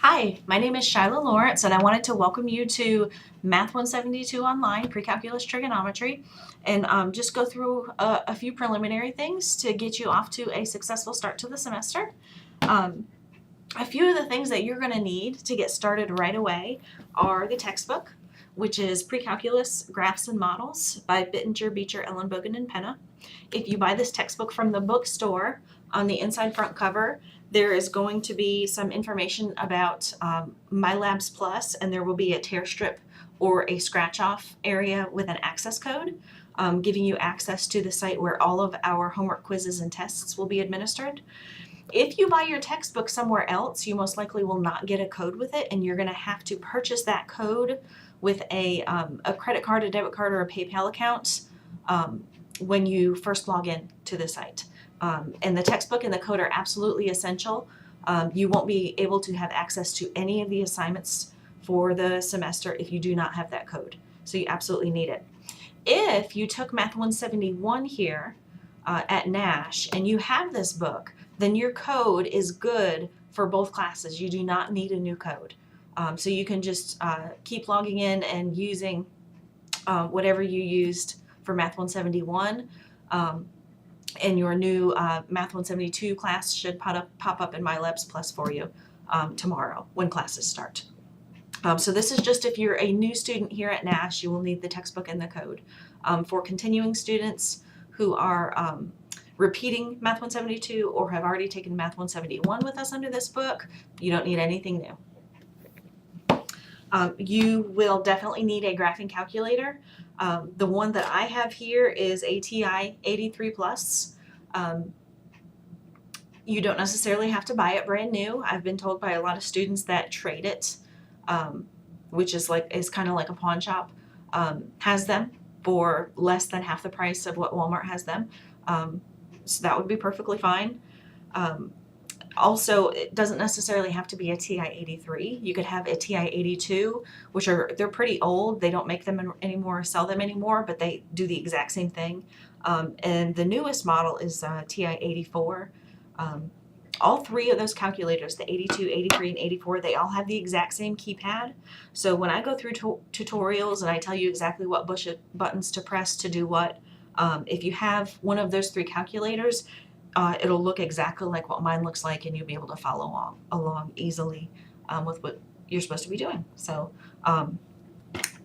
Hi, my name is Shyla Lawrence, and I wanted to welcome you to Math 172 Online, Pre-Calculus Trigonometry, and just go through a few preliminary things to get you off to a successful start to the semester. Um, a few of the things that you're going to need to get started right away are the textbook, which is Pre-Calculus Graphs and Models by Bittinger, Beecher, Ellenbogen, and Penna. If you buy this textbook from the bookstore, on the inside front cover, there is going to be some information about MyLabs Plus, and there will be a tear strip or a scratch off area with an access code, giving you access to the site where all of our homework quizzes and tests will be administered. If you buy your textbook somewhere else, you most likely will not get a code with it, and you're going to have to purchase that code with a credit card, a debit card, or a PayPal account when you first log in to the site. And the textbook and the code are absolutely essential. You won't be able to have access to any of the assignments for the semester if you do not have that code. So you absolutely need it. If you took Math 171 here at Nash and you have this book, then your code is good for both classes. You do not need a new code. So you can just keep logging in and using whatever you used for Math 171. And your new Math 172 class should pop up in MyLabs Plus for you tomorrow when classes start. So this is just if you're a new student here at Nash, you will need the textbook and the code. For continuing students who are repeating Math 172 or have already taken Math 171 with us under this book, you don't need anything new. You will definitely need a graphing calculator. The one that I have here is a TI 83 Plus. You don't necessarily have to buy it brand new. I've been told by a lot of students that trade it, which is kind of like a pawn shop, has them for less than half the price of what Walmart has them. So that would be perfectly fine. Also, it doesn't necessarily have to be a TI 83. You could have a TI 82, they're pretty old. They don't make them anymore or sell them anymore, but they do the exact same thing. And the newest model is TI 84. All three of those calculators, the 82, 83, and 84, they all have the exact same keypad. So when I go through tutorials and I tell you exactly what buttons to press to do what, if you have one of those three calculators, it'll look exactly like what mine looks like, and you'll be able to follow along easily with what you're supposed to be doing. So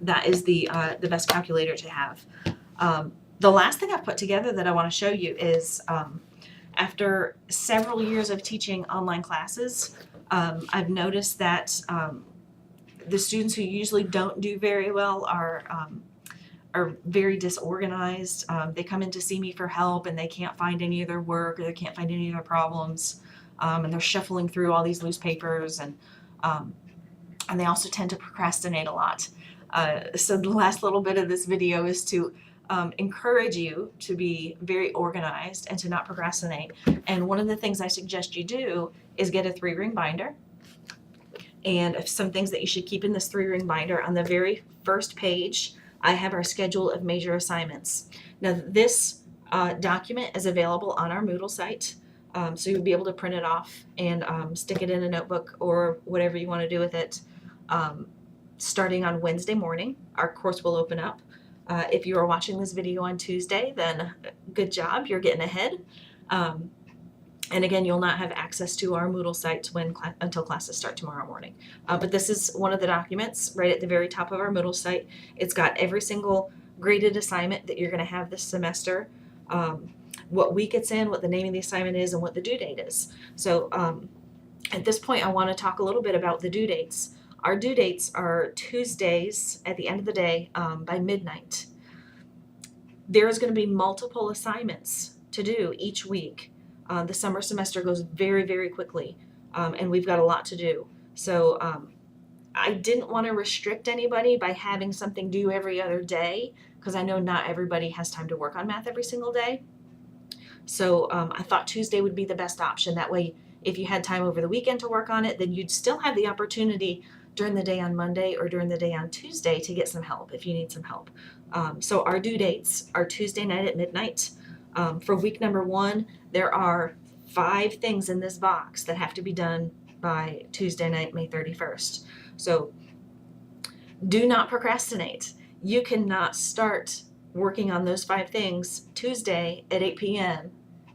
that is the best calculator to have. The last thing I've put together that I want to show you is after several years of teaching online classes, I've noticed that the students who usually don't do very well are very disorganized. They come in to see me for help and they can't find any of their work or they can't find any of their problems. And they're shuffling through all these loose papers and they also tend to procrastinate a lot. So the last little bit of this video is to encourage you to be very organized and to not procrastinate. And one of the things I suggest you do is get a 3-ring binder. And some things that you should keep in this 3-ring binder: on the very first page, I have our schedule of major assignments. Now this document is available on our Moodle site, so you'll be able to print it off and stick it in a notebook or whatever you want to do with it. Starting on Wednesday morning, our course will open up. If you are watching this video on Tuesday, then good job, you're getting ahead. And again, you'll not have access to our Moodle site until classes start tomorrow morning. But this is one of the documents right at the very top of our Moodle site. It's got every single graded assignment that you're going to have this semester, what week it's in, what the name of the assignment is, and what the due date is. So at this point, I want to talk a little bit about the due dates. Our due dates are Tuesdays at the end of the day by midnight. There is going to be multiple assignments to do each week. The summer semester goes very, very quickly, and we've got a lot to do. So I didn't want to restrict anybody by having something due every other day, because I know not everybody has time to work on math every single day. So I thought Tuesday would be the best option. That way, if you had time over the weekend to work on it, then you'd still have the opportunity during the day on Monday or during the day on Tuesday to get some help if you need some help. So our due dates are Tuesday night at midnight. For week number 1, there are 5 things in this box that have to be done by Tuesday night, May 31st. So do not procrastinate. You cannot start working on those 5 things Tuesday at 8 p.m.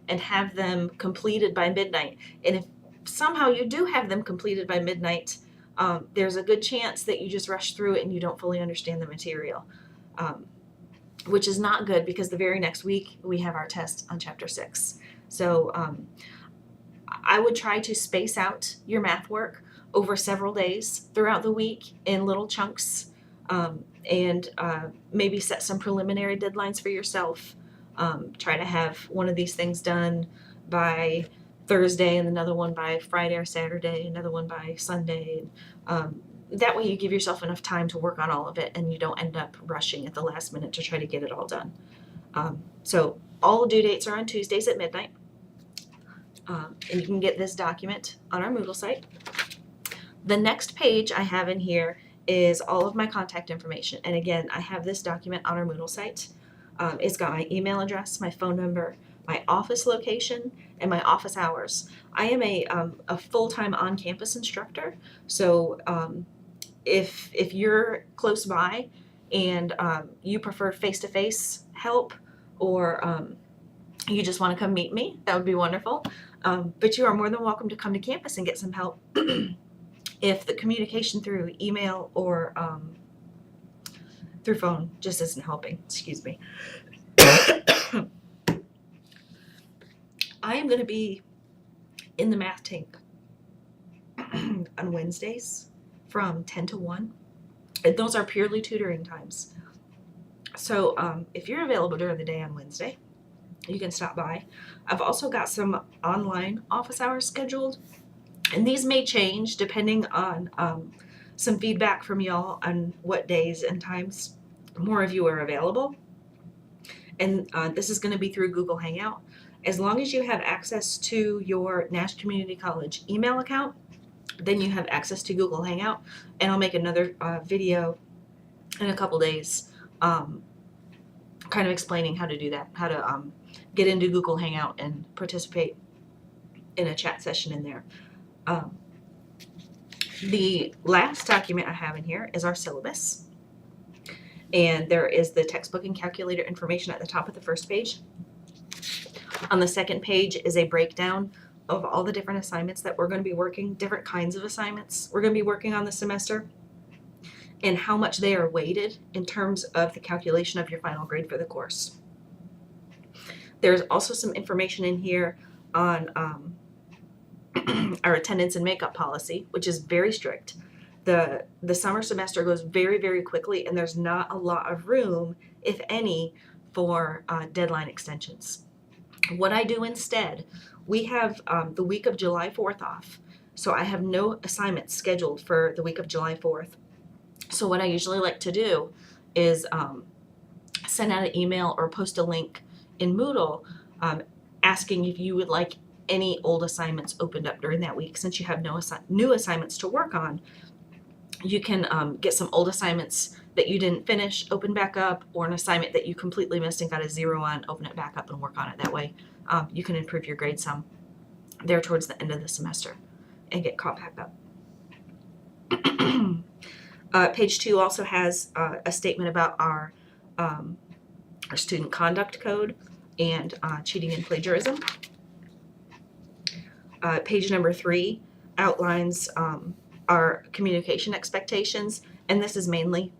and have them completed by midnight. And if somehow you do have them completed by midnight, there's a good chance that you just rush through it and you don't fully understand the material, which is not good because the very next week we have our test on Chapter 6. So I would try to space out your math work over several days throughout the week in little chunks, and maybe set some preliminary deadlines for yourself. Try to have one of these things done by Thursday and another one by Friday or Saturday, another one by Sunday. That way you give yourself enough time to work on all of it and you don't end up rushing at the last minute to try to get it all done. So all due dates are on Tuesdays at midnight. And you can get this document on our Moodle site. The next page I have in here is all of my contact information. And again, I have this document on our Moodle site. It's got my email address, my phone number, my office location, and my office hours. I am a full-time on-campus instructor, so if you're close by and you prefer face-to-face help, or you just want to come meet me, that would be wonderful. But you are more than welcome to come to campus and get some help. If the communication through email or through phone just isn't helping, excuse me. I am going to be in the math tank on Wednesdays from 10 to 1. And those are purely tutoring times. So if you're available during the day on Wednesday, you can stop by. I've also got some online office hours scheduled, and these may change depending on some feedback from y'all on what days and times more of you are available. And this is going to be through Google Hangout. As long as you have access to your Nash Community College email account, then you have access to Google Hangout. And I'll make another video in a couple days kind of explaining how to do that, how to get into Google Hangout and participate in a chat session in there. The last document I have in here is our syllabus. And there is the textbook and calculator information at the top of the first page. On the second page is a breakdown of all the different assignments that we're going to be working, different kinds of assignments we're going to be working on this semester, and how much they are weighted in terms of the calculation of your final grade for the course. There's also some information in here on our attendance and makeup policy, which is very strict. The summer semester goes very, very quickly, and there's not a lot of room, if any, for deadline extensions. What I do instead, we have the week of July 4th off, so I have no assignments scheduled for the week of July 4th. So what I usually like to do is send out an email or post a link in Moodle asking if you would like any old assignments opened up during that week. Since you have no new assignments to work on, you can get some old assignments that you didn't finish, open back up, or an assignment that you completely missed and got a 0 on, open it back up and work on it. That way you can improve your grade some there towards the end of the semester and get caught back up. Page 2 also has a statement about our student conduct code and cheating and plagiarism. Page number 3 outlines our communication expectations, and this is mainly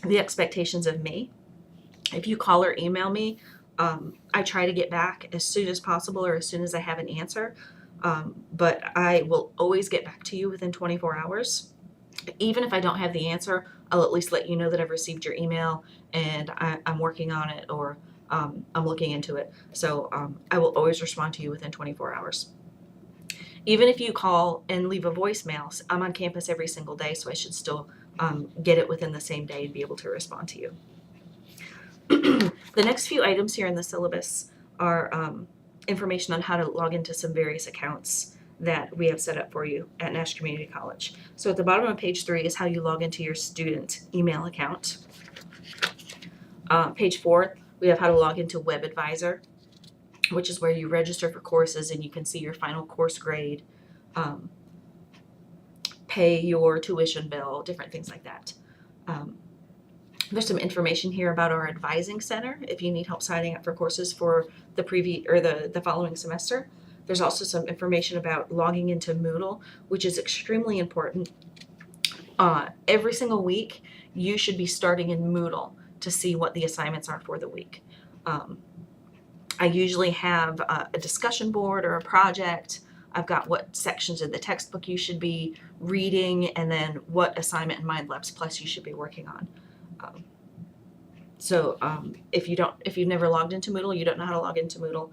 the expectations of me. If you call or email me, I try to get back as soon as possible or as soon as I have an answer, but I will always get back to you within 24 hours. Even if I don't have the answer, I'll at least let you know that I've received your email and I'm working on it, or I'm looking into it. So I will always respond to you within 24 hours. Even if you call and leave a voicemail, I'm on campus every single day, so I should still get it within the same day and be able to respond to you. The next few items here in the syllabus are information on how to log into some various accounts that we have set up for you at Nash Community College. So at the bottom of page 3 is how you log into your student email account. Page 4, we have how to log into WebAdvisor, which is where you register for courses and you can see your final course grade pay your tuition bill, different things like that. There's some information here about our advising center if you need help signing up for courses for the the following semester. There's also some information about logging into Moodle, which is extremely important. Every single week, you should be starting in Moodle to see what the assignments are for the week. I usually have a discussion board or a project. I've got what sections of the textbook you should be reading, and then what assignment in MindLabs Plus you should be working on. If you've never logged into Moodle, you don't know how to log into Moodle,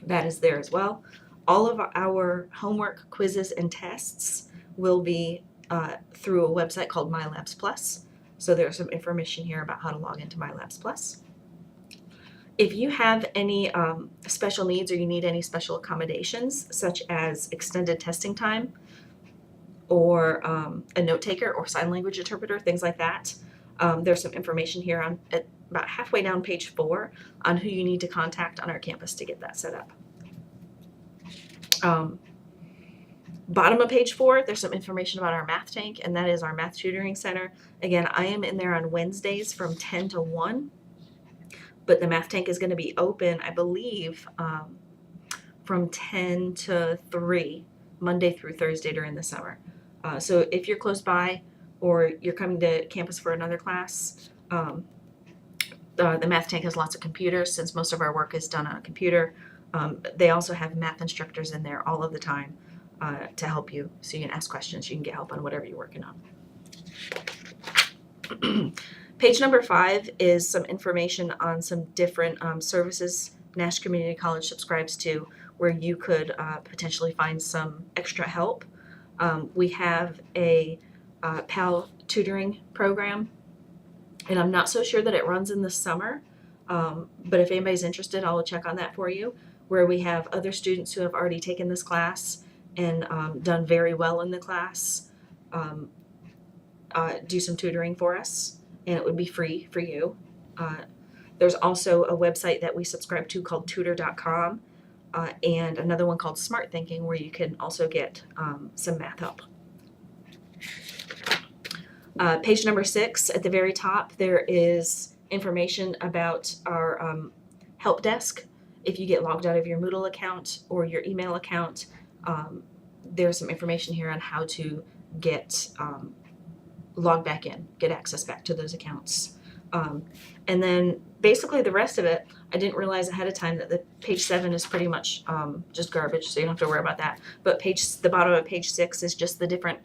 that is there as well. All of our homework, quizzes, and tests will be through a website called MyLabs Plus. So there's some information here about how to log into MyLabs Plus. If you have any special needs or you need any special accommodations, such as extended testing time or a note taker or sign language interpreter, things like that, there's some information here on about halfway down page 4 on who you need to contact on our campus to get that set up. Bottom of page 4, there's some information about our math tank, and that is our math tutoring center. Again, I am in there on Wednesdays from 10 to 1, but the math tank is going to be open, I believe, from 10 to 3, Monday through Thursday during the summer. So if you're close by or you're coming to campus for another class, the math tank has lots of computers since most of our work is done on a computer. They also have math instructors in there all of the time to help you. So you can ask questions, you can get help on whatever you're working on. Page number 5 is some information on some different services Nash Community College subscribes to where you could potentially find some extra help. We have a PAL tutoring program, and I'm not so sure that it runs in the summer, but if anybody's interested, I'll check on that for you, where we have other students who have already taken this class and done very well in the class do some tutoring for us, and it would be free for you. There's also a website that we subscribe to called tutor.com and another one called Smart Thinking, where you can also get some math help. Page number 6, at the very top, there is information about our help desk. If you get logged out of your Moodle account or your email account, there's some information here on how to get logged back in, get access back to those accounts. And then basically the rest of it, I didn't realize ahead of time that the page 7 is pretty much just garbage, so you don't have to worry about that. But the bottom of page 6 is just the different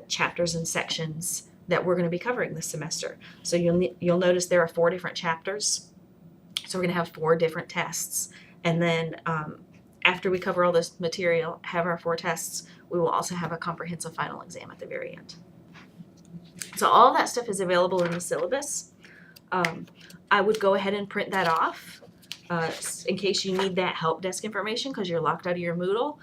chapters and sections that we're going to be covering this semester. So you'll notice there are 4 different chapters. So we're going to have 4 different tests. And then after we cover all this material, have our 4 tests, we will also have a comprehensive final exam at the very end. So all that stuff is available in the syllabus. I would go ahead and print that off in case you need that help desk information because you're locked out of your Moodle.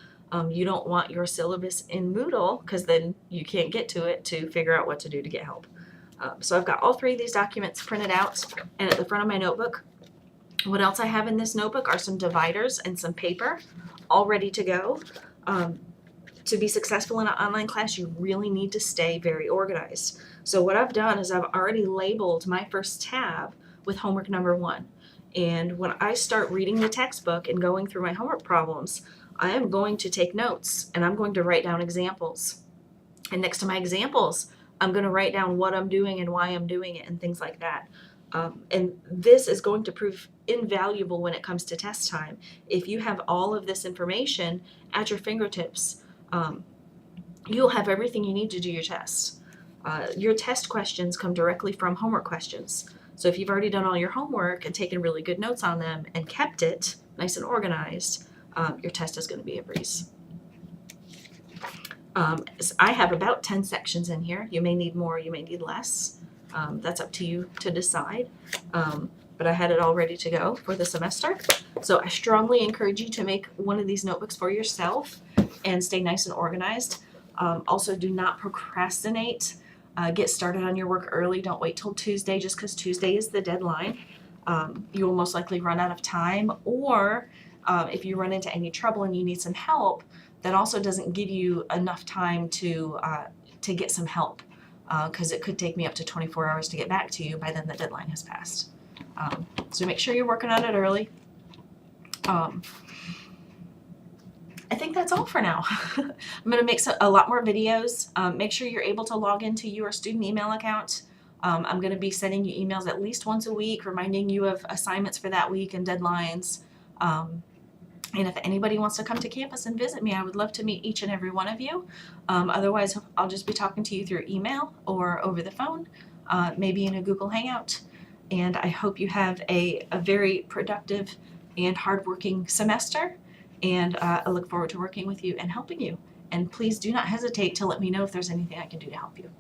You don't want your syllabus in Moodle because then you can't get to it to figure out what to do to get help. So I've got all 3 of these documents printed out, and at the front of my notebook, what else I have in this notebook are some dividers and some paper all ready to go. To be successful in an online class, you really need to stay very organized. So what I've done is I've already labeled my first tab with homework number 1. And when I start reading the textbook and going through my homework problems, I am going to take notes and I'm going to write down examples. And next to my examples, I'm going to write down what I'm doing and why I'm doing it and things like that. And this is going to prove invaluable when it comes to test time. If you have all of this information at your fingertips, you'll have everything you need to do your test. Your test questions come directly from homework questions. So if you've already done all your homework and taken really good notes on them and kept it nice and organized, your test is going to be a breeze. So I have about 10 sections in here. You may need more, you may need less. That's up to you to decide. But I had it all ready to go for the semester. So I strongly encourage you to make one of these notebooks for yourself and stay nice and organized. Also, do not procrastinate. Get started on your work early. Don't wait till Tuesday just because Tuesday is the deadline. You will most likely run out of time, or if you run into any trouble and you need some help, that also doesn't give you enough time to get some help, because it could take me up to 24 hours to get back to you. By then the deadline has passed. So make sure you're working on it early. I think that's all for now. I'm going to make a lot more videos. Make sure you're able to log into your student email account. I'm going to be sending you emails at least once a week, reminding you of assignments for that week and deadlines. And if anybody wants to come to campus and visit me, I would love to meet each and every one of you. Otherwise, I'll just be talking to you through email or over the phone, maybe in a Google Hangout. And I hope you have a very productive and hardworking semester. And I look forward to working with you and helping you. And please do not hesitate to let me know if there's anything I can do to help you.